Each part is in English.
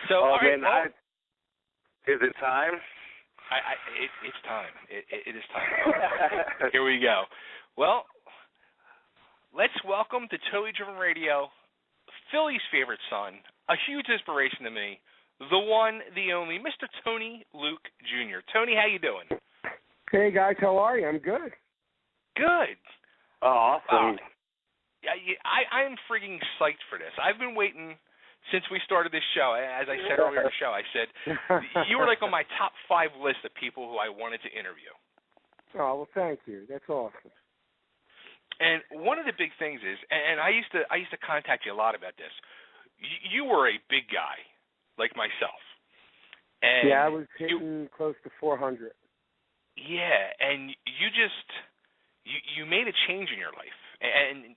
So, Oh, all right, man, well, is it time? it's time. It is time. Here we go. Well, let's welcome to Totally Driven Radio, Philly's favorite son, a huge inspiration to me, the one, the only, Mr. Tony Luke Jr. Tony, how you doing? Hey, guys, how are you? I'm good. Good. Oh, awesome. I'm freaking psyched for this. I've been waiting since we started this show. As I said earlier in the show, I said you were like on my top 5 list of people who I wanted to interview. Oh, well, thank you. That's awesome. And one of the big things is, and I used to contact you a lot about this. You were a big guy, like myself. And yeah, I was hitting close to 400. Yeah, and you made a change in your life, and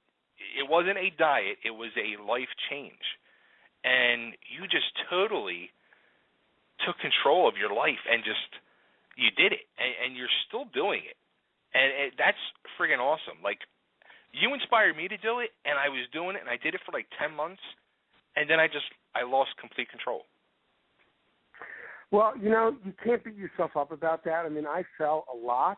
it wasn't a diet; it was a life change, and you just totally took control of your life and you did it, and you're still doing it, and that's friggin' awesome. Like, you inspired me to do it, and I was doing it, and I did it for like 10 months, and then I lost complete control. Well, you can't beat yourself up about that. I mean, I fell a lot.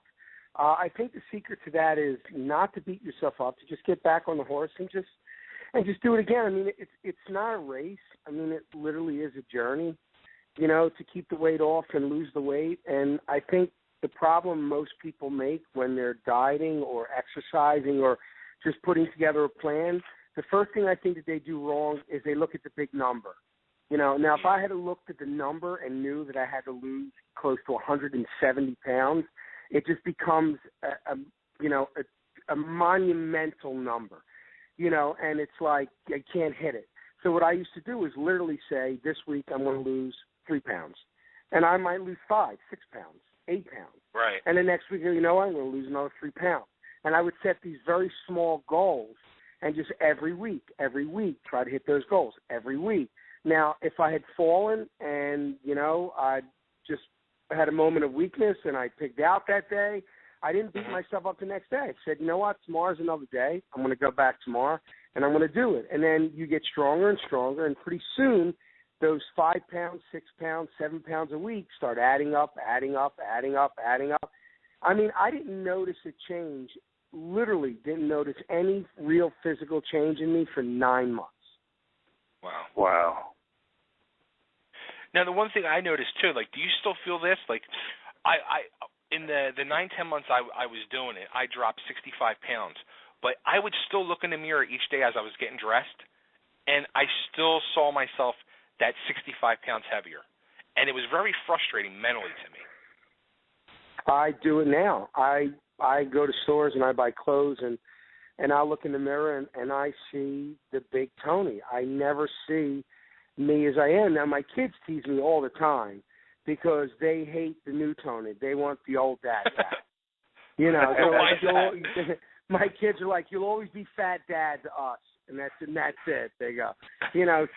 I think the secret to that is not to beat yourself up, to just get back on the horse and just do it again. I mean, it's not a race. I mean, it literally is a journey, to keep the weight off and lose the weight. And I think the problem most people make when they're dieting or exercising or just putting together a plan, the first thing I think that they do wrong is they look at the big number. Now if I had looked at the number and knew that I had to lose close to 170 pounds, it just becomes a monumental number, and it's like I can't hit it. So what I used to do is literally say, this week I'm going to lose 3 pounds, and I might lose 5, 6 pounds, 8 pounds. Right. And the next week, I'm going to lose another 3 pounds. And I would set these very small goals, and just every week, try to hit those goals every week. Now, if I had fallen and, I just had a moment of weakness and I pigged out that day, I didn't beat myself up the next day. I said, you know what, tomorrow's another day. I'm going to go back tomorrow, and I'm going to do it. And then you get stronger and stronger, and pretty soon those 5 pounds, 6 pounds, 7 pounds a week start adding up. I mean, I didn't notice a change, literally didn't notice any real physical change in me for 9 months. Wow. Now, the one thing I noticed, too, like, do you still feel this? Like, I in the 9-10 months I was doing it, I dropped 65 pounds. But I would still look in the mirror each day as I was getting dressed, and I still saw myself that 65 pounds heavier. And it was very frustrating mentally to me. I do it now. I go to stores and I buy clothes, and I look in the mirror and I see the big Tony. I never see me as I am. Now, my kids tease me all the time because they hate the new Tony. They want the old dad back. My kids are like, you'll always be fat dad to us, and that's it. They go.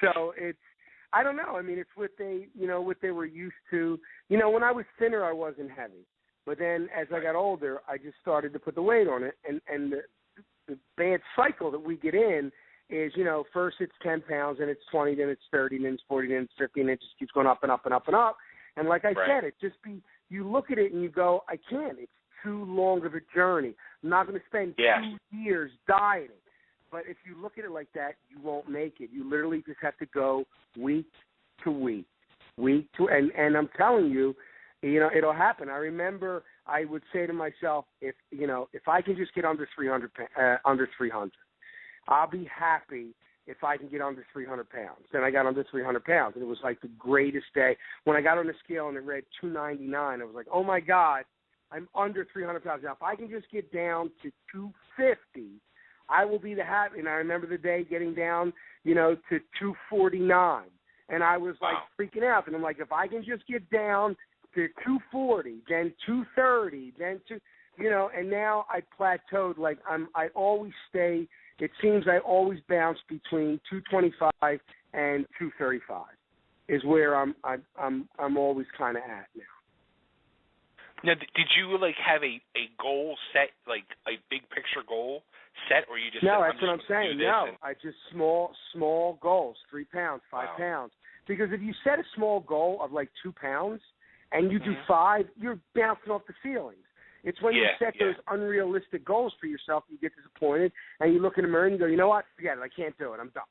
So it's, I don't know. I mean, it's what they were used to. When I was thinner, I wasn't heavy. But then as I got older, I just started to put the weight on it, and the bad cycle that we get in is, first it's 10 pounds, and it's 20, then it's 30, then it's 40, then it's 50, and it just keeps going up and up and up and up. And like I said, you look at it and you go, I can't. It's too long of a journey. I'm not going to spend 2 years dieting. But if you look at it like that, you won't make it. You literally just have to go week to week, and I'm telling you, it'll happen. I remember I would say to myself, if I can just get under 300, I'll be happy if I can get under 300 pounds. Then I got under 300 pounds, and it was like the greatest day. When I got on the scale and it read 299, I was like, oh, my God, I'm under 300 pounds. Now, if I can just get down to 250, I will be the happy. And I remember the day getting down, to 249, and I was like freaking out. And I'm like, if I can just get down to 240, then 230, then and now I plateaued. Like I always stay. It seems I always bounce between 225 and 235 is where I'm always kind of at now. Now, did you have a goal set, like a big picture goal set, or you just No, said, that's what I'm saying. No, I just small goals, 3 pounds, 5 pounds. Because if you set a small goal of like 2 pounds and you do 5, you're bouncing off the ceilings. It's when you set those unrealistic goals for yourself, you get disappointed, and you look in the mirror and you go, you know what? Forget it. I can't do it. I'm done.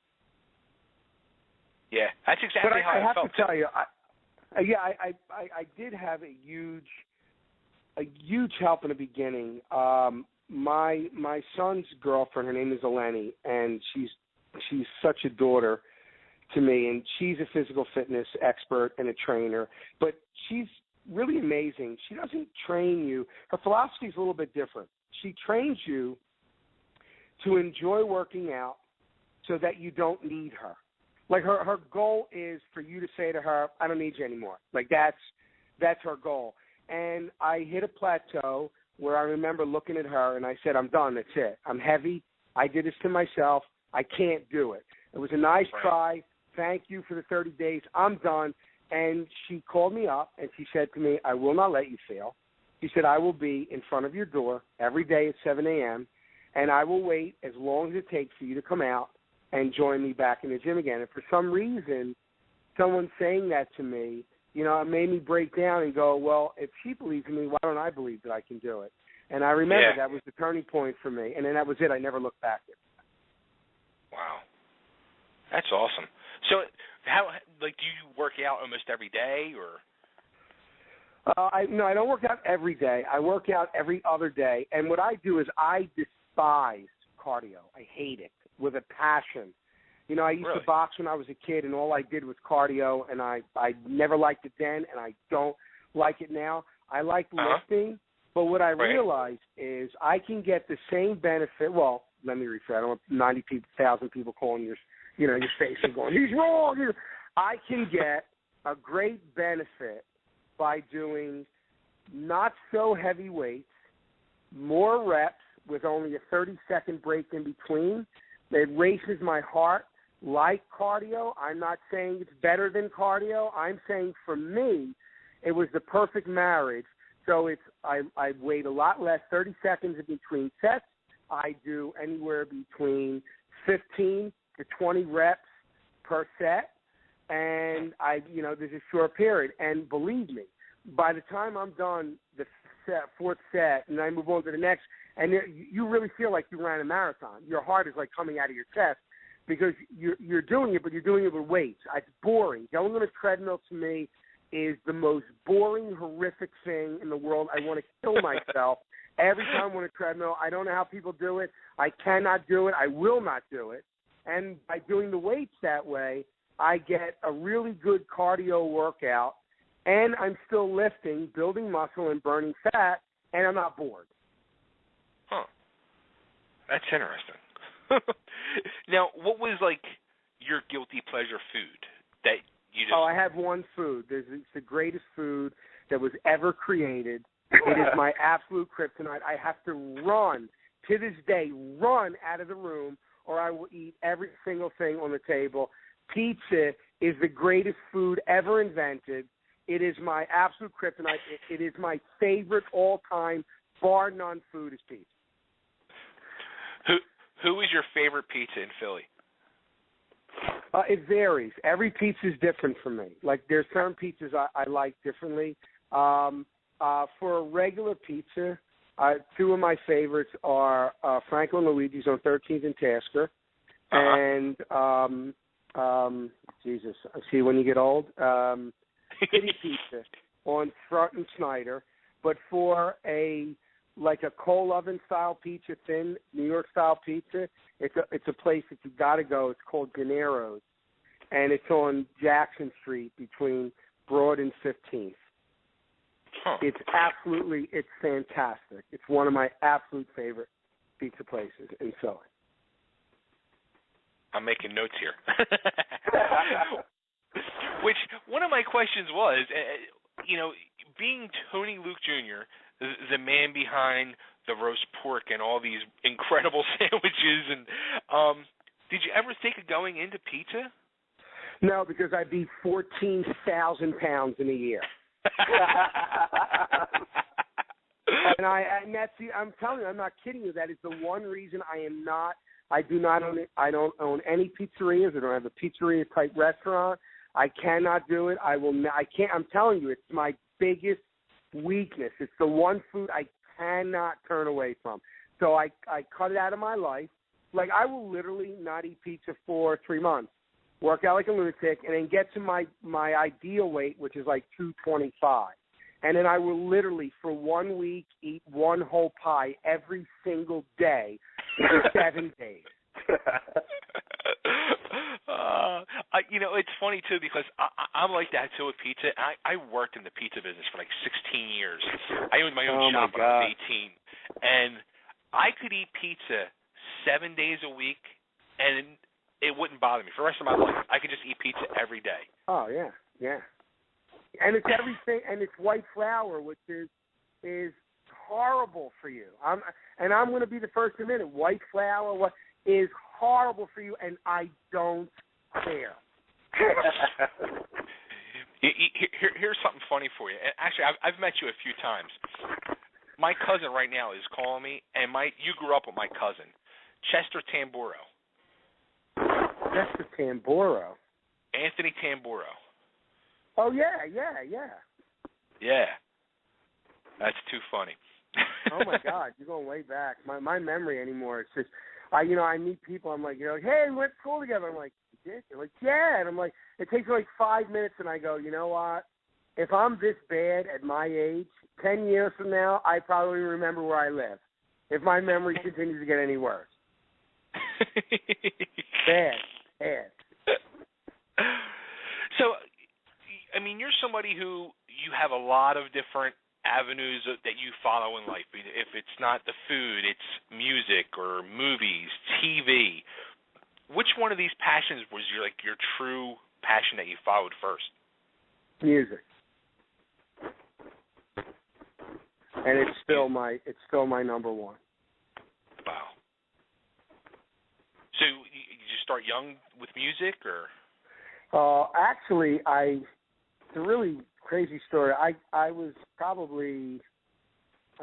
Yeah, that's exactly how I felt. But I have to tell you, I did have a huge help in the beginning. My son's girlfriend, her name is Eleni, and she's such a daughter to me, and she's a physical fitness expert and a trainer, but she's really amazing. She doesn't train you. Her philosophy is a little bit different. She trains you to enjoy working out so that you don't need her. Like her goal is for you to say to her, I don't need you anymore. Like that's her goal. And I hit a plateau where I remember looking at her and I said, I'm done. That's it. I'm heavy. I did this to myself. I can't do it. It was a nice try. Thank you for the 30 days. I'm done. And she called me up and she said to me, I will not let you fail. She said, I will be in front of your door every day at 7 a.m., and I will wait as long as it takes for you to come out and join me back in the gym again. And for some reason, someone saying that to me, you know, it made me break down and go, well, if she believes in me, why don't I believe that I can do it? And I remember that was the turning point for me. And then that was it. I never looked back. Wow. That's awesome. So how, like, do you work out almost every day, or? No, I don't work out every day. I work out every other day. And what I do is I despise cardio. I hate it with a passion. You know, I used to box when I was a kid, and all I did was cardio, and I never liked it then, and I don't like it now. I like lifting, but what I realized is I can get the same benefit. Well, let me rephrase. I don't want 90,000 people calling your face and going, he's wrong. I can get a great benefit by doing not so heavy weights, more reps with only a 30-second break in between. It races my heart like cardio. I'm not saying it's better than cardio. I'm saying for me, it was the perfect marriage. So I weighed a lot less, 30 seconds in between sets. I do anywhere between 15 to 20 reps per set, and there's a short period. And believe me, by the time I'm done the fourth set and I move on to the next, and you really feel like you ran a marathon. Your heart is like coming out of your chest because you're doing it, but you're doing it with weights. It's boring. Going on a treadmill to me is the most boring, horrific thing in the world. I want to kill myself every time on a treadmill. I don't know how people do it. I cannot do it. I will not do it. And by doing the weights that way, I get a really good cardio workout, and I'm still lifting, building muscle, and burning fat, and I'm not bored. Huh. That's interesting. Now, what was, like, your guilty pleasure food that you just... Oh, I have one food. It's the greatest food that was ever created. It is my absolute kryptonite. I have to run, to this day, out of the room, or I will eat every single thing on the table. Pizza is the greatest food ever invented. It is my absolute kryptonite. It is my favorite all-time, bar none food is pizza. Who is your favorite pizza in Philly? It varies. Every pizza is different for me. Like, there's certain pizzas I like differently. For a regular pizza, two of my favorites are Franco and Luigi's on 13th and Tasker, and Jesus, see when you get old, City Pizza on Front and Snyder. But for a coal oven style pizza, thin New York style pizza, it's a place that you got to go. It's called Gannero's, and it's on Jackson Street between Broad and 15th. Huh. It's fantastic. It's one of my absolute favorite pizza places in Philly. I'm making notes here. Which, one of my questions was, being Tony Luke Jr., the man behind the roast pork and all these incredible sandwiches, and did you ever think of going into pizza? No, because I'd be 14,000 pounds in a year. And I'm telling you, I'm not kidding you. That is the one reason I don't own any pizzerias. I don't have a pizzeria type restaurant. I cannot do it. I can't. I'm telling you, it's my biggest weakness. It's the one food I cannot turn away from. So I cut it out of my life. Like, I will literally not eat pizza for 3 months, work out like a lunatic, and then get to my ideal weight, which is like 225. And then I will literally, for 1 week, eat one whole pie every single day for 7 days. It's funny, too, because I'm like that, too, with pizza. I worked in the pizza business for like 16 years. I owned my own shop when I was 18. And I could eat pizza 7 days a week, and it wouldn't bother me. For the rest of my life, I could just eat pizza every day. Oh, yeah, yeah. And it's everything, and it's white flour, which is horrible for you. I'm going to be the first to admit it. White flour is horrible for you, and I don't care. Here's something funny for you. Actually, I've met you a few times. My cousin right now is calling me, and you grew up with my cousin, Chester Tamburo. Chester Tamburo? Anthony Tamburo. Oh, yeah. Yeah. That's too funny. Oh, my God. You're going way back. My memory anymore, it's just, I meet people, I'm like, hey, we went to school together. I'm like, you did? They're like, yeah. And I'm like, it takes me like 5 minutes, and I go, you know what? If I'm this bad at my age, 10 years from now, I probably remember where I live. If my memory continues to get any worse. Bad. So, I mean, you're somebody who you have a lot of different avenues that you follow in life. If it's not the food, it's music or movies, TV. Which one of these passions was your true passion that you followed first? Music. And it's still my number one. Wow. So you just start young with music, or? Actually, it's a really crazy story. I was 14. I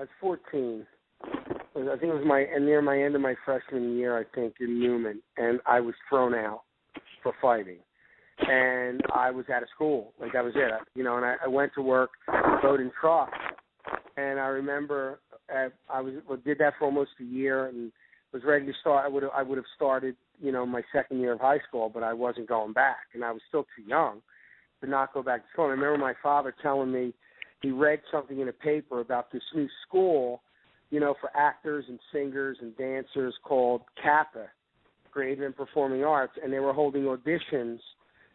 think it was near my end of my freshman year, I think, in Newman, and I was thrown out for fighting. And I was out of school. Like, that was it. And I went to work loading trucks. And I remember did that for almost a year and was ready to start. I would have started, my second year of high school, but I wasn't going back, and I was still too young to not go back to school. And I remember my father telling me he read something in a paper about this new school, for actors and singers and dancers called CAPA, Creative and Performing Arts, and they were holding auditions,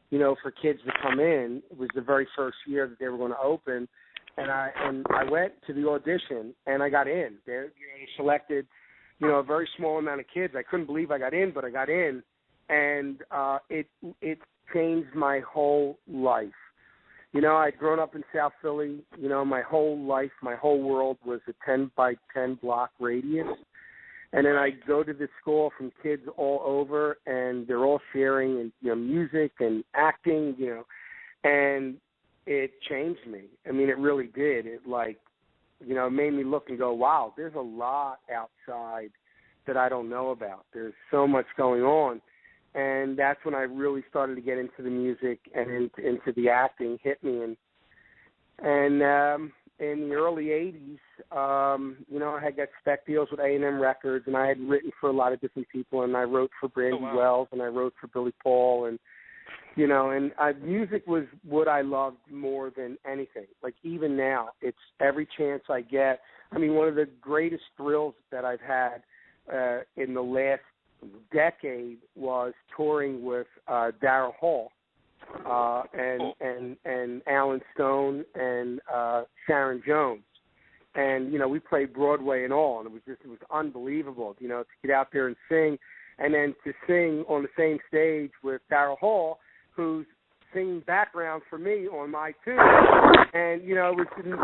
for kids to come in. It was the very first year that they were going to open. And I went to the audition, and I got in. They selected, a very small amount of kids. I couldn't believe I got in, but I got in, and it changed my whole life. I'd grown up in South Philly. My whole life, my whole world was a 10 by 10 block radius. And then I go to this school from kids all over, and they're all sharing, music and acting, and it changed me. I mean, it really did. It made me look and go, wow, there's a lot outside that I don't know about. There's so much going on. And that's when I really started to get into the music and into the acting, hit me. And in the early 80s, I had got spec deals with A&M Records, and I had written for a lot of different people, and I wrote for Brandy Wells, and I wrote for Billy Paul, and music was what I loved more than anything. Like, even now, it's every chance I get. I mean, one of the greatest thrills that I've had in the last decade was touring with Daryl Hall and Alan Stone and Sharon Jones. And, we played Broadway and all, and it was unbelievable, to get out there and sing, and then to sing on the same stage with Daryl Hall, who's singing background for me on my tune. And, it was insane.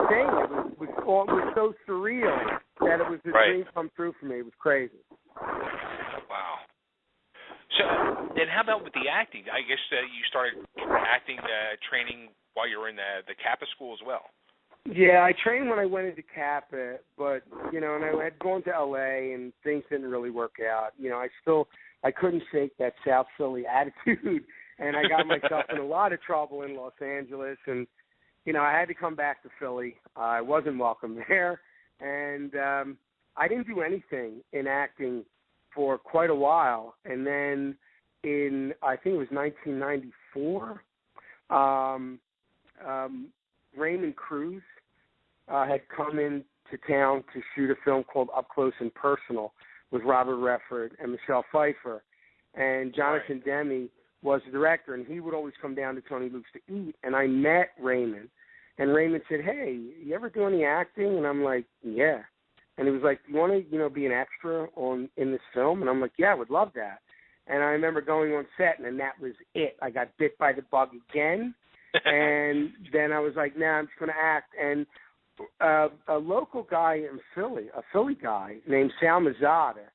It was so surreal that it was a dream come true for me. It was crazy. Wow. So then how about with the acting? I guess you started acting training while you were in the Kappa school as well. Yeah, I trained when I went into Kappa, but, and I had gone to L.A. and things didn't really work out. I couldn't shake that South Philly attitude, and I got myself in a lot of trouble in Los Angeles, and, I had to come back to Philly. I wasn't welcome there, and I didn't do anything in acting for quite a while, and then in, I think it was 1994, Raymond Cruz had come into town to shoot a film called Up Close and Personal with Robert Redford and Michelle Pfeiffer, and Jonathan Demme was the director, and he would always come down to Tony Luke's to eat, and I met Raymond, and Raymond said, "Hey, you ever do any acting?" And I'm like, "Yeah." And he was like, "You want to, be an extra in this film?" And I'm like, "Yeah, I would love that." And I remember going on set, and that was it. I got bit by the bug again, and then I was like, "Nah, I'm just going to act." And a local guy in Philly, a Philly guy named Sal Mazzada,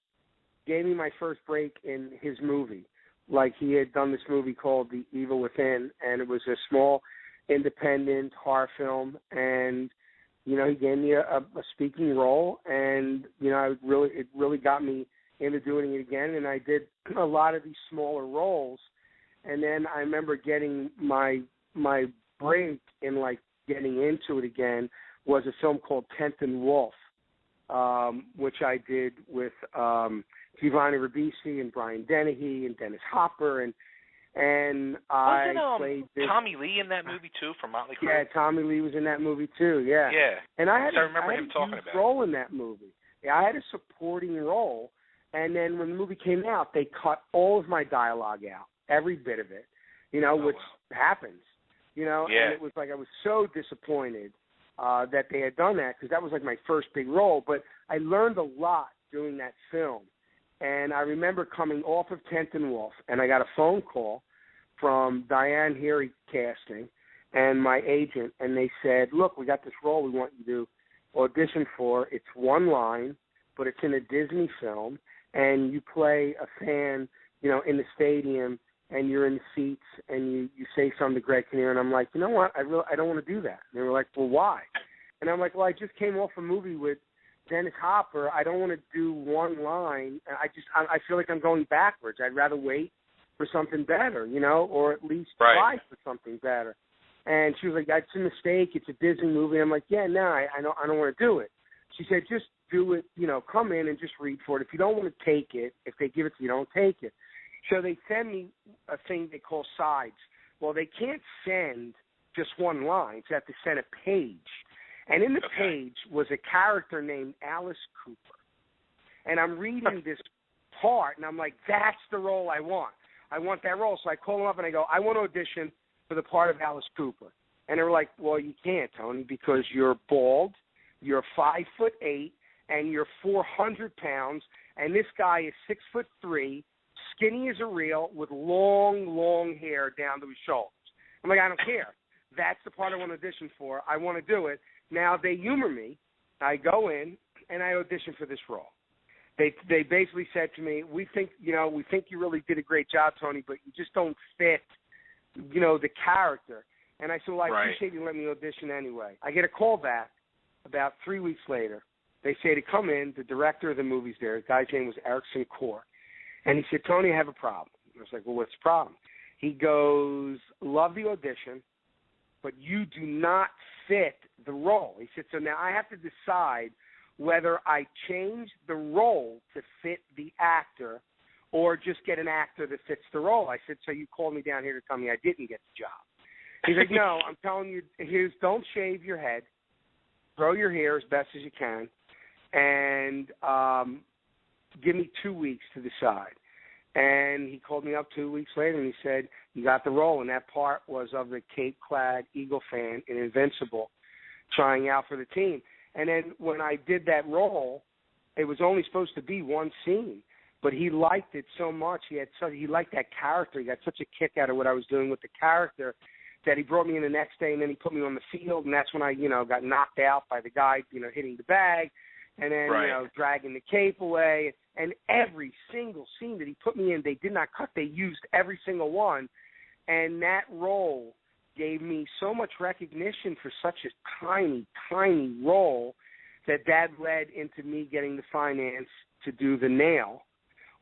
gave me my first break in his movie. Like, he had done this movie called The Evil Within, and it was a small independent horror film, and he gave me a speaking role, and it really got me into doing it again, and I did a lot of these smaller roles, and then I remember getting my break in like getting into it again was a film called Tenth and Wolf, which I did with Giovanni Ribisi and Brian Dennehy and Dennis Hopper, and I played this. Tommy Lee in that movie too, from Motley Crue? Yeah, Tommy Lee was in that movie too. Yeah. Yeah. And I had him talking about role in that movie. Yeah, I had a supporting role, and then when the movie came out, they cut all of my dialogue out, every bit of it. Which happens. Yeah. And it was like I was so disappointed that they had done that, because that was like my first big role. But I learned a lot doing that film. And I remember coming off of Tenth and Wolf, and I got a phone call from Diane Heary Casting and my agent, and they said, "Look, we got this role we want you to audition for. It's one line, but it's in a Disney film, and you play a fan, in the stadium, and you're in the seats, and you say something to Greg Kinnear." And I'm like, "You know what? I don't want to do that." And they were like, "Well, why?" And I'm like, "Well, I just came off a movie with Dennis Hopper. I don't want to do one line. I feel like I'm going backwards. I'd rather wait for something better, or at least try for something better." And she was like, "That's a mistake. It's a Disney movie." I'm like, "Yeah, no, I don't want to do it." She said, "Just do it. Come in and just read for it. If you don't want to take it, if they give it to you, don't take it." So they send me a thing they call sides. Well, they can't send just one line. So they have to send a page. And in the page was a character named Alice Cooper. And I'm reading this part, and I'm like, that's the role I want. I want that role. So I call them up, and I go, "I want to audition for the part of Alice Cooper." And they were like, "Well, you can't, Tony, because you're bald, you're 5'8", and you're 400 pounds, and this guy is 6'3", skinny as a reel, with long hair down to his shoulders." I'm like, "I don't care. That's the part I want to audition for. I want to do it." Now, they humor me. I go in, and I audition for this role. They basically said to me, we think you really did a great job, Tony, but you just don't fit, the character." And I said, "Well, I appreciate you letting me audition anyway." I get a call back about 3 weeks later. They say to come in. The director of the movie's there. The guy's name was Erickson Core. And he said, "Tony, I have a problem." I was like, "Well, what's the problem?" He goes, "Love the audition, but you do not fit the role." He said, "So now I have to decide whether I change the role to fit the actor or just get an actor that fits the role." I said, "So you called me down here to tell me I didn't get the job?" He's like, "No, I'm telling you, don't shave your head. Grow your hair as best as you can, and give me 2 weeks to decide." And he called me up 2 weeks later, and he said, "You got the role." And that part was of the Cape-clad Eagle fan in Invincible trying out for the team. And then when I did that role, it was only supposed to be one scene, but he liked it so much. He liked that character. He got such a kick out of what I was doing with the character that he brought me in the next day, and then he put me on the field, and that's when I, got knocked out by the guy, hitting the bag, and then, dragging the cape away. And every single scene that he put me in, they did not cut. They used every single one. And that role gave me so much recognition for such a tiny, tiny role that led into me getting the finance to do The Nail,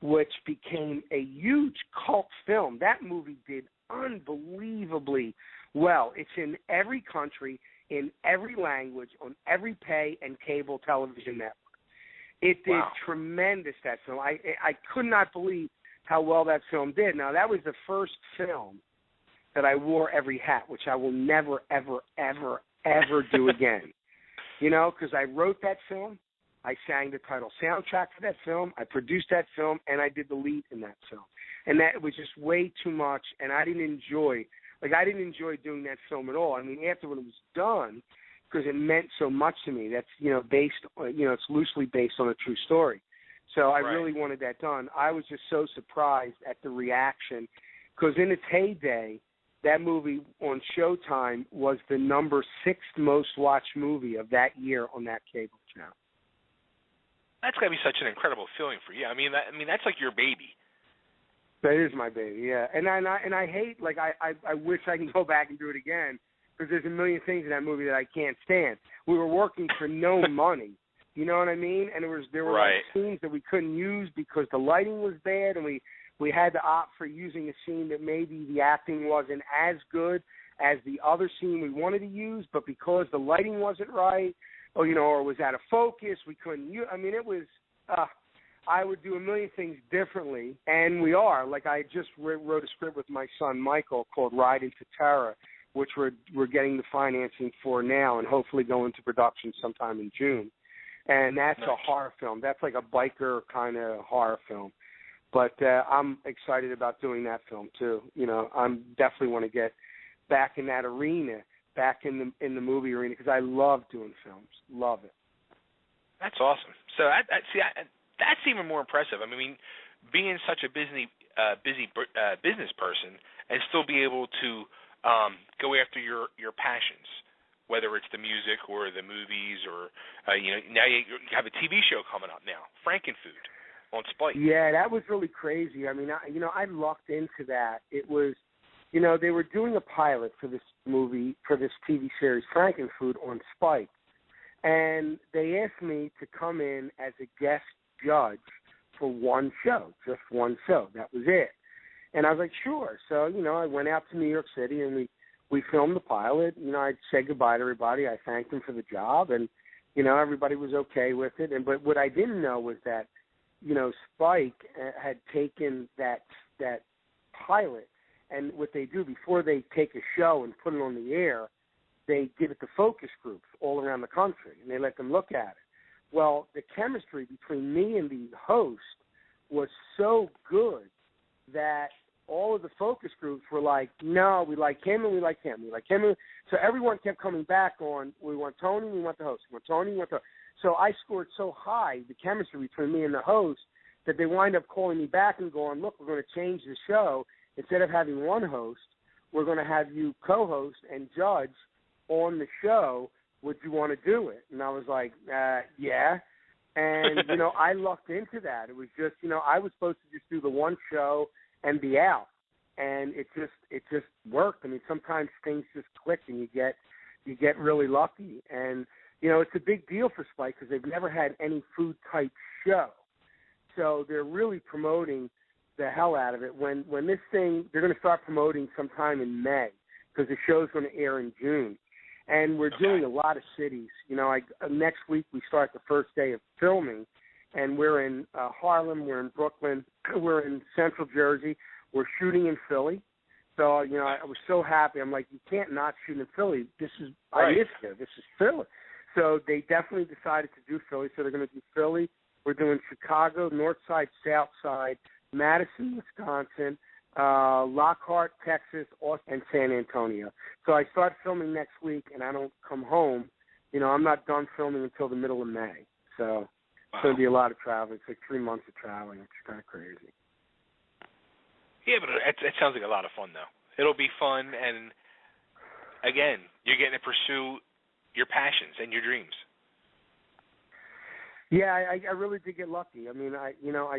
which became a huge cult film. That movie did unbelievably well. It's in every country, in every language, on every pay and cable television network. It did tremendous, that film. I could not believe how well that film did. Now, that was the first film that I wore every hat, which I will never, ever, ever, ever do again. You know, because I wrote that film, I sang the title soundtrack for that film, I produced that film, and I did the lead in that film. And that was just way too much, and I didn't enjoy doing that film at all. I mean, after when it was done, because it meant so much to me. That's, based, it's loosely based on a true story. So I really wanted that done. I was just so surprised at the reaction, because in its heyday, that movie on Showtime was the number 6 most watched movie of that year on that cable channel. That's got to be such an incredible feeling for you. I mean, that's like your baby. That is my baby, yeah. And I hate, I wish I can go back and do it again, because there's a million things in that movie that I can't stand. We were working for no money, you know what I mean? And there were like scenes that we couldn't use because the lighting was bad, and we had to opt for using a scene that maybe the acting wasn't as good as the other scene we wanted to use, but because the lighting wasn't right, or was out of focus, we couldn't use. I mean, it was. I would do a million things differently, and we are. Like, I just wrote a script with my son Michael called Ride into Terror, which we're getting the financing for now, and hopefully go into production sometime in June. And that's a horror film. That's like a biker kind of horror film. But I'm excited about doing that film too. I'm definitely want to get back in that arena, back in the movie arena, because I love doing films. Love it. That's awesome. So that's even more impressive. I mean, being such a busy business person and still be able to go after your passions, whether it's the music or the movies or now you have a TV show coming up now, Frankenfood, on Spike. Yeah, that was really crazy. I mean, I lucked into that. It was, they were doing a pilot for this movie, for this TV series, Frankenfood, on Spike, and they asked me to come in as a guest judge for one show, just one show. That was it. And I was like, sure. So, I went out to New York City, and we filmed the pilot. I said goodbye to everybody. I thanked them for the job, and, everybody was okay with it. But what I didn't know was that, Spike had taken that pilot, and what they do before they take a show and put it on the air, they give it to focus groups all around the country, and they let them look at it. Well, the chemistry between me and the host was so good that all of the focus groups were like, no, we like him and we like him. We like him. So everyone kept coming back on, we want Tony, we want the host. We want Tony, we want the host. So I scored so high, the chemistry between me and the host, that they wind up calling me back and going, look, we're going to change the show. Instead of having one host, we're going to have you co-host and judge on the show. Would you want to do it? And I was like, yeah. And, I lucked into that. It was just, I was supposed to just do the one show and be out. And it just worked. I mean, sometimes things just click and you get really lucky. And, it's a big deal for Spike because they've never had any food-type show. So they're really promoting the hell out of it. When this thing, they're going to start promoting sometime in May because the show's going to air in June. And we're doing a lot of cities. Next week we start the first day of filming, and we're in Harlem, we're in Brooklyn, we're in Central Jersey. We're shooting in Philly. So, I was so happy. I'm like, you can't not shoot in Philly. I miss here. This is Philly. So they definitely decided to do Philly. So they're going to do Philly. We're doing Chicago, North Side, South Side, Madison, Wisconsin, Lockhart, Texas, Austin, and San Antonio. So I start filming next week, and I don't come home. I'm not done filming until the middle of May. So it's going to be a lot of traveling. It's like 3 months of traveling. It's kind of crazy. Yeah, but it sounds like a lot of fun, though. It'll be fun, and, again, you're getting to pursue your passions and your dreams. Yeah, I really did get lucky. I mean, I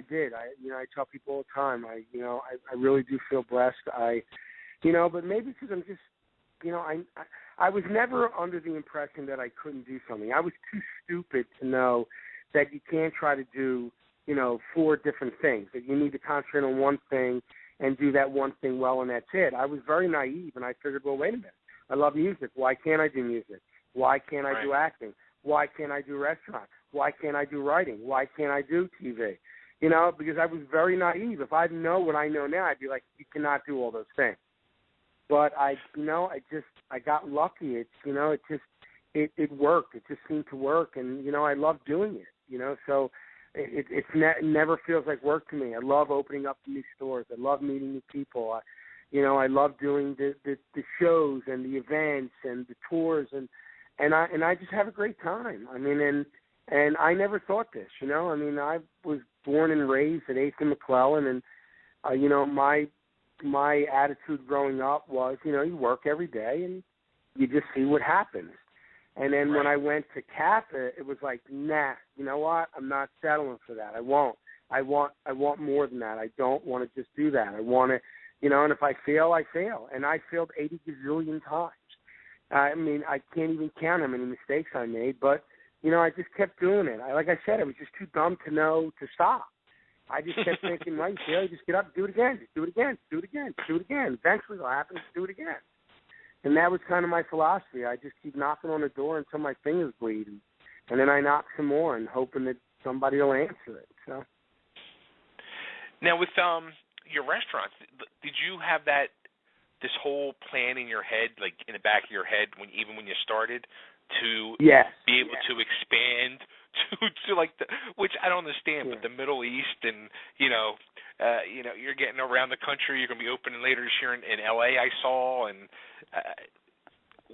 did. I tell people all the time. I really do feel blessed. But maybe because I was never under the impression that I couldn't do something. I was too stupid to know that you can't try to do, 4 different things, that you need to concentrate on one thing and do that one thing well, and that's it. I was very naive, and I figured, well, wait a minute. I love music. Why can't I do music? Why can't I do acting? Why can't I do restaurant? Why can't I do writing? Why can't I do TV? Because I was very naive. If I know what I know now, I'd be like, you cannot do all those things. But I got lucky. It worked. It just seemed to work, and I love doing it. So it never feels like work to me. I love opening up new stores. I love meeting new people. I love doing the shows and the events and the tours, and I just have a great time. I mean, and I never thought this. I mean, I was born and raised at 8th and McClellan, and my attitude growing up was, you work every day and you just see what happens. And then when I went to Kappa, it was like, nah, you know what? I'm not settling for that. I won't. I want more than that. I don't want to just do that. I want to, and if I fail, I fail. And I failed 80 gazillion times. I mean, I can't even count how many mistakes I made, but, I just kept doing it. Like I said, I was just too dumb to know to stop. I just kept thinking, right, just get up, do it again, just do it again, do it again, do it again. Eventually it'll happen, just do it again. And that was kind of my philosophy. I just keep knocking on the door until my fingers bleed, and then I knock some more and hoping that somebody will answer it. So. Now, with your restaurants, did you have this whole plan in your head, like in the back of your head, even when you started, to be able to expand to like which I don't understand, but the Middle East and you're getting around the country. You're going to be opening later this year in L.A. I saw, and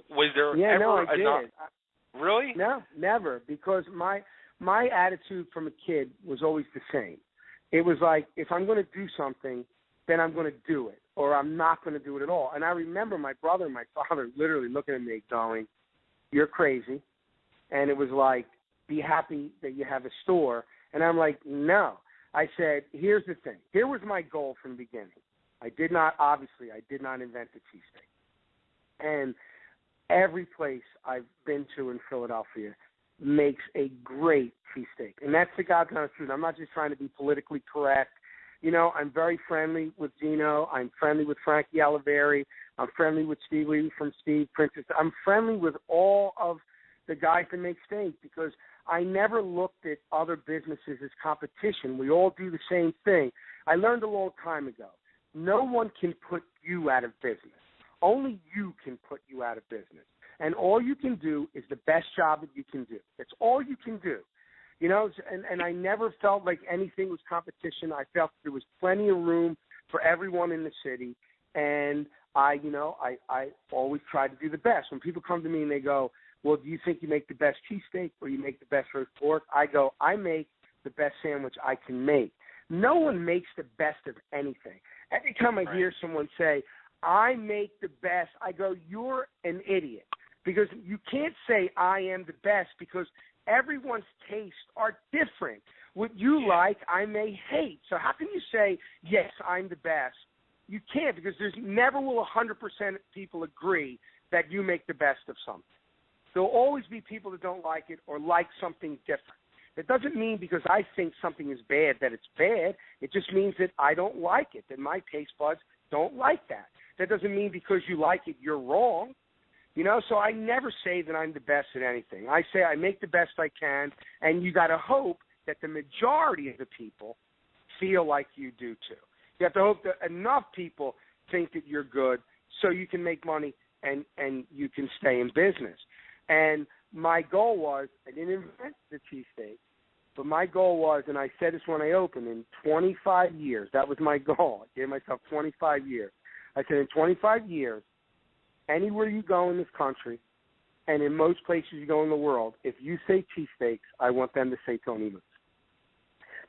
was there ever? No, I did. Really? No, never, because my attitude from a kid was always the same. It was like, if I'm going to do something, then I'm going to do it, or I'm not going to do it at all. And I remember my brother and my father literally looking at me going, "You're crazy," and it was like, "Be happy that you have a store." And I'm like, no. I said, here's the thing. Here was my goal from the beginning. I did not invent the cheesesteak. And every place I've been to in Philadelphia makes a great cheesesteak. And that's the God's honest truth. I'm not just trying to be politically correct. I'm very friendly with Gino. I'm friendly with Frankie Oliveri. I'm friendly with Steve Lee from Steve Princess. I'm friendly with all of the guys that make steak, because I never looked at other businesses as competition. We all do the same thing. I learned a long time ago, no one can put you out of business. Only you can put you out of business. And all you can do is the best job that you can do. That's all you can do. And I never felt like anything was competition. I felt there was plenty of room for everyone in the city. And I always try to do the best. When people come to me and they go, well, do you think you make the best cheesesteak or you make the best roast pork? I go, I make the best sandwich I can make. No one makes the best of anything. Every time I hear someone say, I make the best, I go, you're an idiot. Because you can't say I am the best, because everyone's tastes are different. What you like, I may hate. So how can you say, yes, I'm the best? You can't, because there's never will 100% of people agree that you make the best of something. There'll always be people that don't like it or like something different. It doesn't mean because I think something is bad that it's bad. It just means that I don't like it, that my taste buds don't like that. That doesn't mean because you like it, you're wrong. So I never say that I'm the best at anything. I say I make the best I can, and you got to hope that the majority of the people feel like you do too. You have to hope that enough people think that you're good so you can make money and you can stay in business. And my goal was, I didn't invent the cheesesteak, but my goal was, and I said this when I opened, in 25 years, that was my goal. I gave myself 25 years. I said in 25 years, anywhere you go in this country and in most places you go in the world, if you say cheesesteaks, I want them to say Tony Luke's.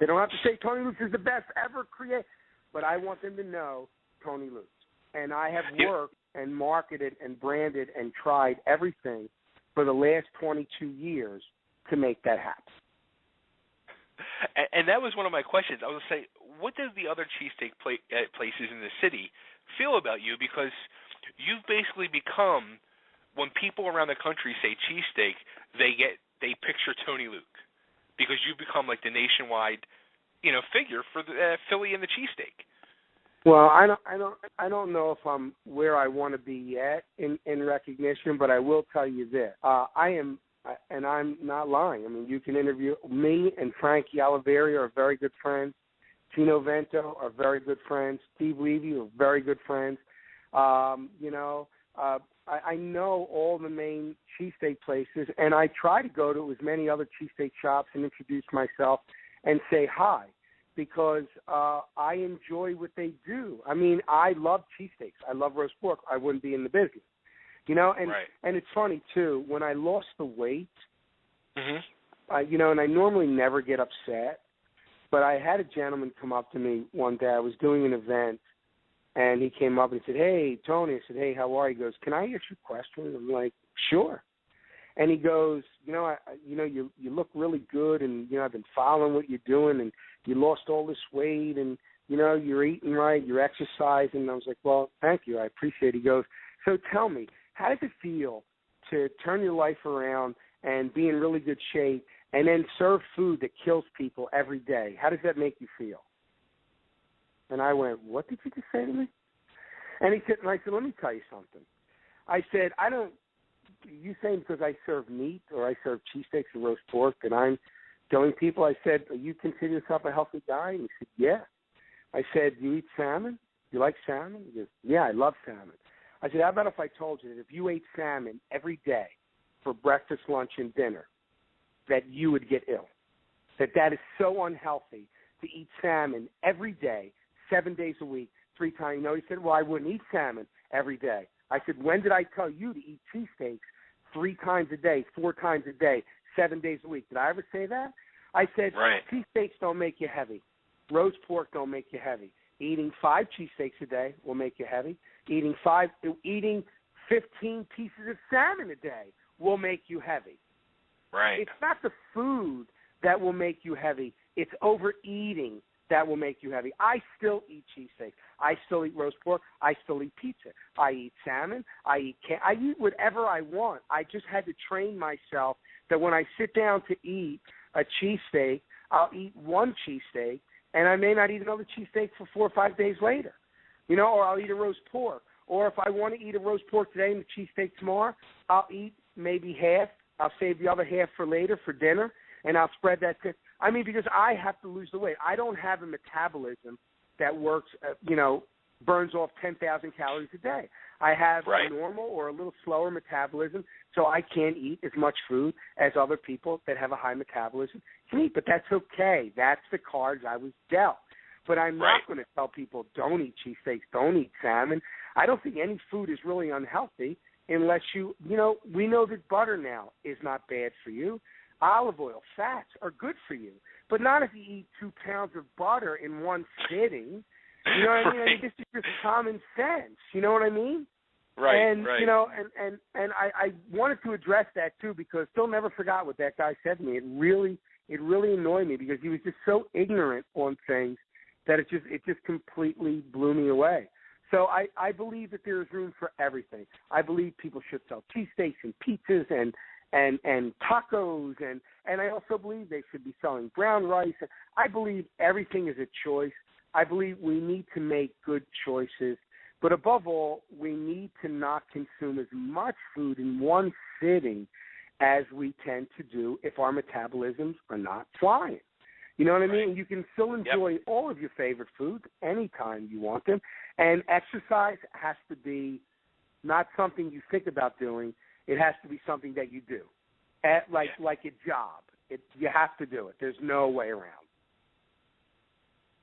They don't have to say Tony Luke's is the best ever created, but I want them to know Tony Luke's. And I have worked and marketed and branded and tried everything for the last 22 years to make that happen. And that was one of my questions. I was going to say, what does the other cheesesteak places in the city feel about you? Because you've basically become, when people around the country say cheesesteak, they picture Tony Luke, because you've become like the nationwide, figure for the Philly and the cheesesteak. Well, I don't know if I'm where I want to be yet in recognition, but I will tell you this: I am, and I'm not lying. I mean, you can interview me and Frankie Oliveri are very good friends. Tino Vento are very good friends. Steve Levy are very good friends. I know all the main cheesesteak places, and I try to go to as many other cheesesteak shops and introduce myself and say hi, because I enjoy what they do. I mean, I love cheesesteaks. I love roast pork. I wouldn't be in the business. And right. And it's funny, too, when I lost the weight, Mm-hmm. And I normally never get upset, but I had a gentleman come up to me one day. I was doing an event, and he came up and said, "Hey, Tony." I said, "Hey, how are you?" He goes, "Can I ask you a question?" I'm like, "Sure." And he goes, you look really good, and I've been following what you're doing, and you lost all this weight, and you're eating right, you're exercising. And I was like, "Well, thank you, I appreciate it." He goes, "So tell me, how does it feel to turn your life around and be in really good shape, and then serve food that kills people every day? How does that make you feel?" And I went, "What did you just say to me?" And he said, "Let me tell you something." I said, "You saying because I serve meat or I serve cheesesteaks and roast pork that I'm killing people?" I said, "You consider yourself a healthy guy?" And he said, "Yeah." I said, "You eat salmon? You like salmon?" He goes, "Yeah, I love salmon." I said, "How about if I told you that if you ate salmon every day for breakfast, lunch, and dinner, that you would get ill? That is so unhealthy to eat salmon every day, 7 days a week, 3 times." He said, "Well, I wouldn't eat salmon every day." I said, "When did I tell you to eat cheesesteaks 3 times a day, 4 times a day, 7 days a week? Did I ever say that?" I said, right. Cheesesteaks don't make you heavy. Roast pork don't make you heavy. Eating 5 cheesesteaks a day will make you heavy. Eating 15 pieces of salmon a day will make you heavy. Right. It's not the food that will make you heavy. It's overeating that will make you heavy. I still eat cheesesteak. I still eat roast pork. I still eat pizza. I eat salmon. I eat whatever I want. I just had to train myself that when I sit down to eat a cheesesteak, I'll eat one cheesesteak, and I may not eat another cheesesteak for 4 or 5 days later, or I'll eat a roast pork. Or if I want to eat a roast pork today and a cheesesteak tomorrow, I'll eat maybe half. I'll save the other half for later for dinner, and I'll spread that. Because I have to lose the weight. I don't have a metabolism that works, burns off 10,000 calories a day. I have right. a normal or a little slower metabolism, so I can't eat as much food as other people that have a high metabolism can eat. But that's okay. That's the cards I was dealt. But I'm right. not going to tell people, don't eat cheesesteaks, don't eat salmon. I don't think any food is really unhealthy unless we know that butter now is not bad for you. Olive oil, fats are good for you, but not if you eat 2 pounds of butter in one sitting. You know what I mean? Right. This is just common sense. You know what I mean? Right. And right. And I wanted to address that too, because Phil never forgot what that guy said to me. It really annoyed me because he was just so ignorant on things that it just completely blew me away. So I believe that there is room for everything. I believe people should sell cheesesteaks and pizzas and tacos, and I also believe they should be selling brown rice. I believe everything is a choice. I believe we need to make good choices, but above all, we need to not consume as much food in one sitting as we tend to do if our metabolisms are not flying. You know what I mean? You can still enjoy all of your favorite foods anytime you want them, and exercise has to be not something you think about doing. It has to be something that you do, like a job. You have to do it. There's no way around.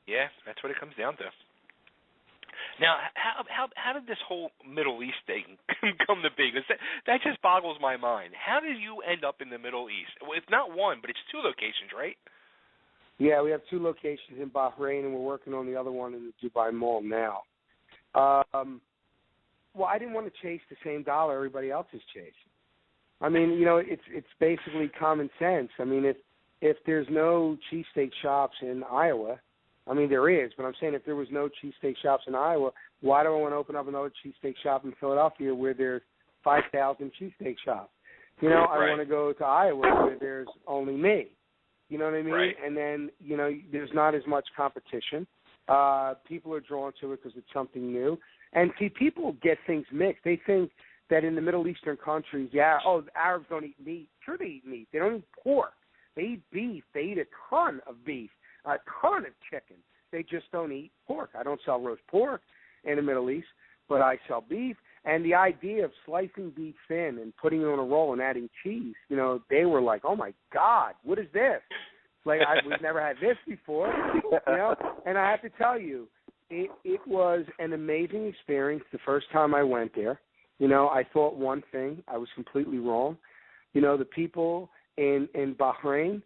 Yeah, that's what it comes down to. Now, how did this whole Middle East thing come to be? Because that just boggles my mind. How did you end up in the Middle East? Well, it's not one, but it's 2 locations, right? Yeah, we have 2 locations in Bahrain, and we're working on the other one in the Dubai Mall now. Well, I didn't want to chase the same dollar everybody else is chasing. I mean, it's basically common sense. I mean, if there's no cheesesteak shops in Iowa, I mean, there is, but I'm saying if there was no cheesesteak shops in Iowa, why do I want to open up another cheesesteak shop in Philadelphia where there's 5,000 cheesesteak shops? You know, I want to go to Iowa where there's only me. You know what I mean? Right. And then, you know, there's not as much competition. People are drawn to it because it's something new. And see, people get things mixed. They think that in the Middle Eastern countries, the Arabs don't eat meat. Sure, they eat meat. They don't eat pork. They eat beef. They eat a ton of beef, a ton of chicken. They just don't eat pork. I don't sell roast pork in the Middle East, but I sell beef. And the idea of slicing beef thin and putting it on a roll and adding cheese, you know, they were like, oh, my God, what is this? Like, we've never had this before, you know. And I have to tell you, it was an amazing experience the first time I went there. You know, I thought one thing. I was completely wrong. You know, the people in Bahrain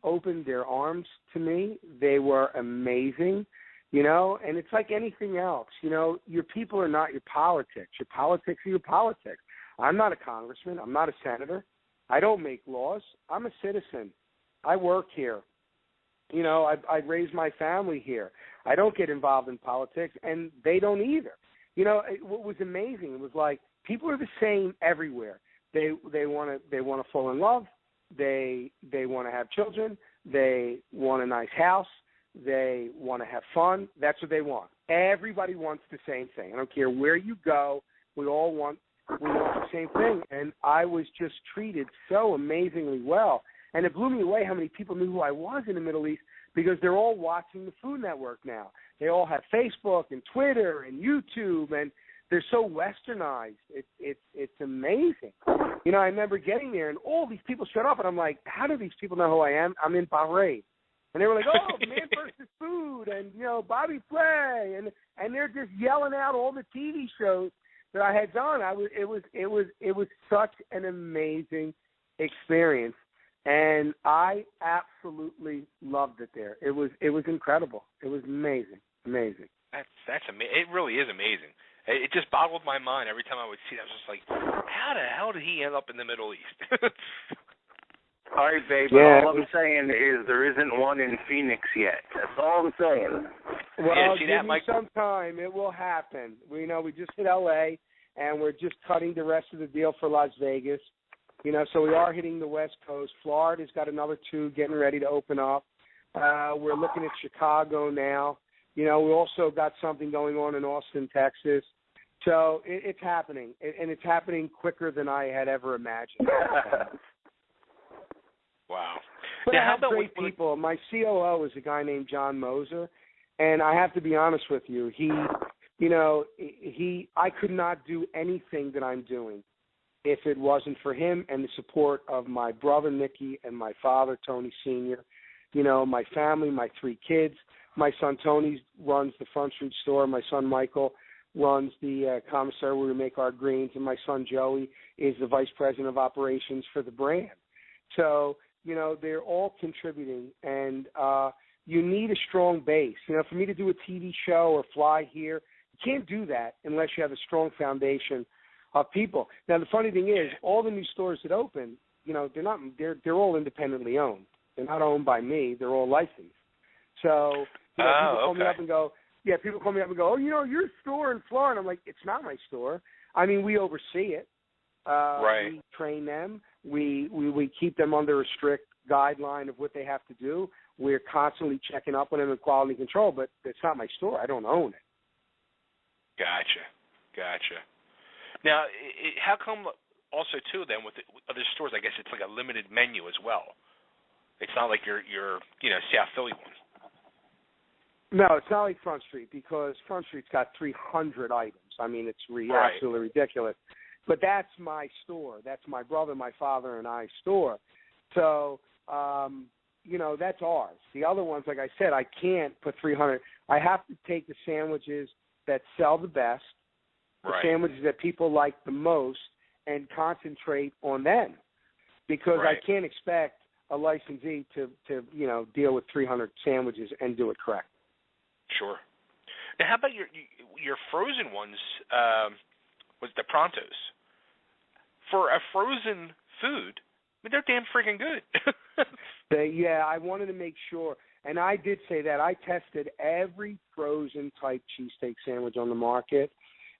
opened their arms to me. They were amazing, you know, and it's like anything else. You know, your people are not your politics. Your politics are your politics. I'm not a congressman. I'm not a senator. I don't make laws. I'm a citizen. I work here. You know, I raise my family here. I don't get involved in politics, and they don't either. You know, what was amazing, it was like people are the same everywhere. They want to fall in love. They want to have children. They want a nice house. They want to have fun. That's what they want. Everybody wants the same thing. I don't care where you go. We want the same thing. And I was just treated so amazingly well. And it blew me away how many people knew who I was in the Middle East because they're all watching the Food Network now. They all have Facebook and Twitter and YouTube, and they're so westernized. It's amazing. You know, I remember getting there, and all these people showed up, and I'm like, how do these people know who I am? I'm in Bahrain. And they were like, oh, Man versus Food, and, you know, Bobby Flay, and they're just yelling out all the TV shows that I had done. It was such an amazing experience. And I absolutely loved it there. It was incredible. It was amazing. That's amazing. It really is amazing. It just boggled my mind every time I would see it. I was just like, how the hell did he end up in the Middle East? All right, babe. Yeah. All I'm saying is there isn't one in Phoenix yet. That's all I'm saying. Well, see give that, me Mike? some time. It will happen. We just hit L.A., and we're just cutting the rest of the deal for Las Vegas. You know, so we are hitting the West Coast. Florida's got another 2 getting ready to open up. We're looking at Chicago now. You know, we also got something going on in Austin, Texas. So it's happening, and it's happening quicker than I had ever imagined. Wow. But now, I how have about great people. My COO is a guy named John Moser, and I have to be honest with you. I could not do anything that I'm doing if it wasn't for him and the support of my brother, Nicky, and my father, Tony Sr., you know, my family, my 3 kids. My son, Tony, runs the Front Street store. My son, Michael, runs the commissary where we make our greens. And my son, Joey, is the vice president of operations for the brand. So, you know, they're all contributing. And you need a strong base. You know, for me to do a TV show or fly here, you can't do that unless you have a strong foundation of people. Now, the funny thing is, all the new stores that open, you know, they're all independently owned. They're not owned by me. They're all licensed. So, you know, people call me up and go, oh, you know, your store in Florida. I'm like, it's not my store. I mean, we oversee it. right. We train them. We keep them under a strict guideline of what they have to do. We're constantly checking up on them in quality control, but it's not my store. I don't own it. Gotcha. Now, how come also, too, then, with other stores, I guess it's like a limited menu as well? It's not like your South Philly one. No, it's not like Front Street because Front Street's got 300 items. I mean, it's absolutely ridiculous. But that's my store. That's my brother, my father, and I's store. So, you know, that's ours. The other ones, like I said, I can't put 300. I have to take the sandwiches that sell the best, the sandwiches that people like the most, and concentrate on them. Because I can't expect a licensee to you know, deal with 300 sandwiches and do it correct. Sure. Now, how about your frozen ones? Was the Prontos? For a frozen food, I mean, they're damn freaking good. I wanted to make sure. And I did say that. I tested every frozen type cheesesteak sandwich on the market,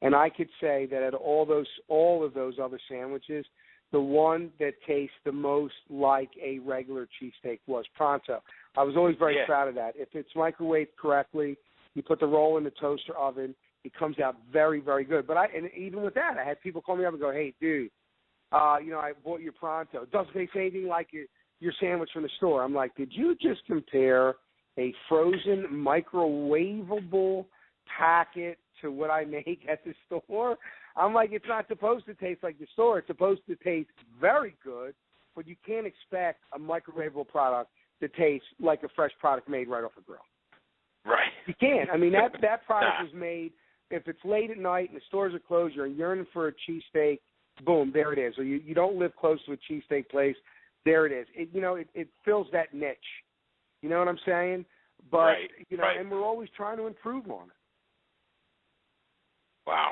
and I could say that out of all of those other sandwiches, the one that tastes the most like a regular cheesesteak was Pronto. I was always very proud of that. If it's microwaved correctly, you put the roll in the toaster oven, it comes out very, very good. But and even with that, I had people call me up and go, "Hey, dude, I bought your Pronto. It doesn't taste anything like your sandwich from the store." I'm like, did you just compare a frozen microwavable packet to what I make at the store? I'm like, it's not supposed to taste like the store. It's supposed to taste very good, but you can't expect a microwavable product to taste like a fresh product made right off the grill. Right. You can't. I mean, that product was made, if it's late at night and the stores are closed, you're yearning for a cheesesteak, boom, there it is. Or you don't live close to a cheesesteak place, there it is. It fills that niche. You know what I'm saying? But, and we're always trying to improve on it. Wow.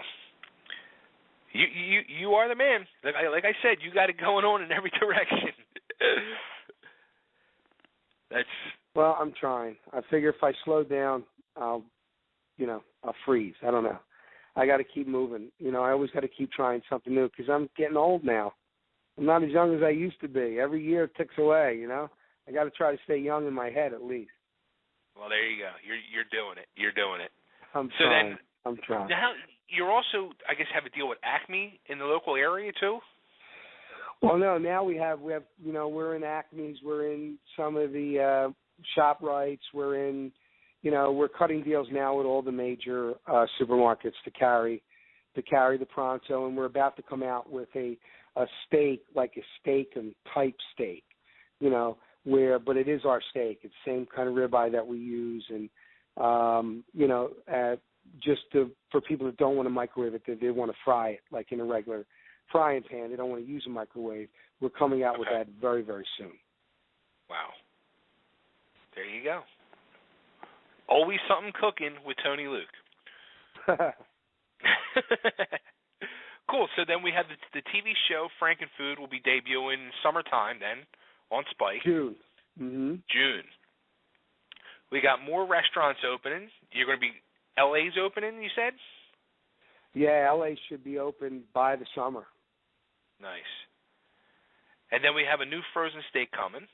You are the man. Like I said, you got it going on in every direction. Well, I'm trying. I figure if I slow down, I'll freeze. I don't know. I got to keep moving. I always got to keep trying something new because I'm getting old now. I'm not as young as I used to be. Every year ticks away. I got to try to stay young in my head at least. Well, there you go. You're doing it. You're doing it. I'm trying. Now, you also, I guess, have a deal with Acme in the local area too. Well, no. Now we have. We're in Acme's. We're in some of the ShopRites. We're in. We're cutting deals now with all the major supermarkets to carry the Pronto, and we're about to come out with a steak, like a steak and type steak. But it is our steak. It's the same kind of ribeye that we use, and for people that don't want to microwave it, they want to fry it like in a regular frying pan. They don't want to use a microwave. We're coming out with that very, very soon. Wow. There you go. Always something cooking with Tony Luke. Cool. So then we have the TV show Frankenfood will be debuting summertime then on Spike. June. Mm-hmm. June. We got more restaurants opening. You're going to be LA's opening, you said? Yeah, LA should be open by the summer. Nice. And then we have a new frozen steak coming.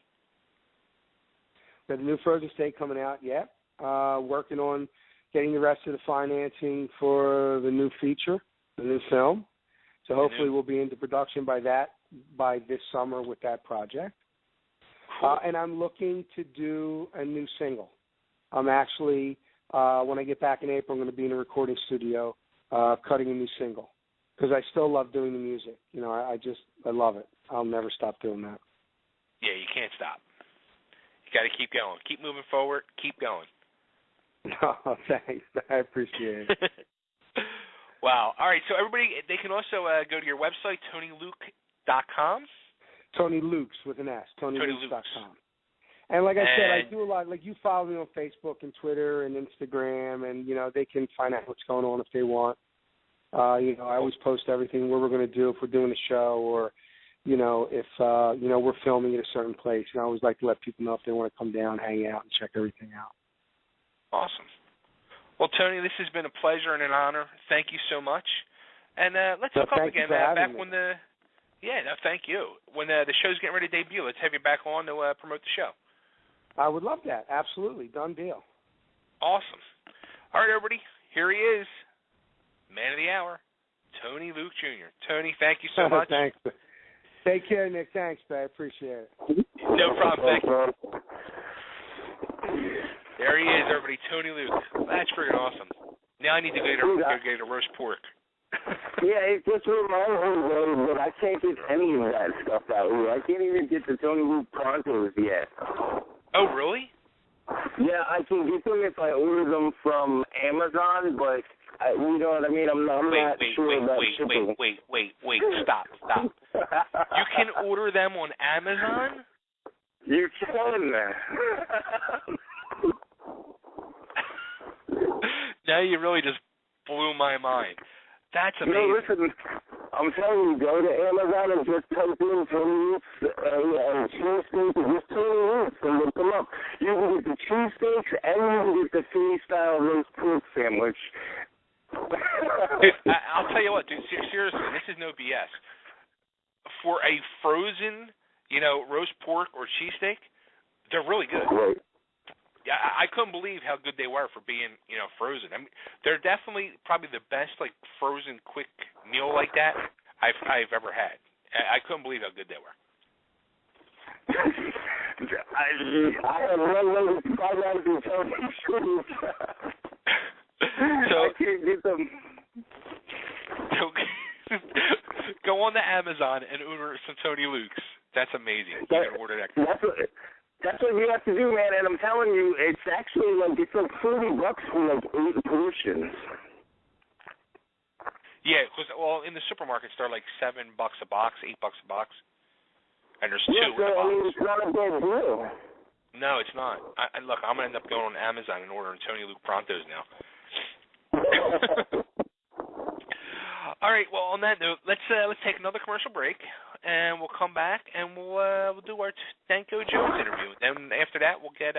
Got a new frozen steak coming out, yeah. Working on getting the rest of the financing for the new feature, the new film. So hopefully we'll be into production by this summer with that project. And I'm looking to do a new single. I'm actually, when I get back in April, I'm going to be in a recording studio cutting a new single because I still love doing the music. I love it. I'll never stop doing that. Yeah, you can't stop. You got to keep going. Keep moving forward. Keep going. Oh, thanks. I appreciate it. Wow. All right. So everybody, they can also go to your website, TonyLuke.com. Tony Luke's with an S. TonyLuke.com. And like I said, I do a lot. Like you follow me on Facebook and Twitter and Instagram, and they can find out what's going on if they want. I always post everything where we're going to do if we're doing a show or, if we're filming at a certain place. I always like to let people know if they want to come down, hang out, and check everything out. Awesome. Well, Tony, this has been a pleasure and an honor. Thank you so much. And let's hook up again back when the. Yeah, no, thank you. When the show's getting ready to debut, let's have you back on to promote the show. I would love that. Absolutely. Done deal. Awesome. All right, everybody. Here he is, man of the hour, Tony Luke Jr. Tony, thank you so much. Thanks. Take care, Nick. Thanks, man. I appreciate it. No problem. Thank you. There he is, everybody. Tony Luke. That's freaking awesome. Now I need to get a roast pork. Yeah, it just reminds me that I can't get any of that stuff out here. I can't even get the Tony Luke Prontos yet. Oh, really? Yeah, I can get them if I order them from Amazon, but you know what I mean? I'm not sure about shipping. Wait, stop. You can order them on Amazon? You can. Now you really just blew my mind. That's amazing. Listen, I'm telling you, go to Amazon and just type in Tony Eats and cheesesteak and just Tony Eats and look them up. You can get the cheesesteaks and you can get the Philly-style roast pork sandwich. Dude, I'll tell you what, dude, seriously, this is no BS. For a frozen, roast pork or cheesesteak, they're really good. Right. Yeah, I couldn't believe how good they were for being, frozen. I mean, they're definitely probably the best, like, frozen quick meal like that I've ever had. I couldn't believe how good they were. I have one way to find out if you tell me truth. So, I can't get them. So go on to Amazon and order some Tony Luke's. That's amazing. You can order that. That's what you have to do, man. And I'm telling you, it's actually like $40 for like 8 portions. Yeah, because in the supermarkets they're like $7 a box, $8 a box, and there's 2 in the box. I mean, it's not a bad deal. No, it's not. Look, I'm gonna end up going on Amazon and ordering Tony Luke Prontos now. All right. Well, on that note, let's take another commercial break, and we'll come back and we'll do our Danko Jones interview. Then after that, we'll get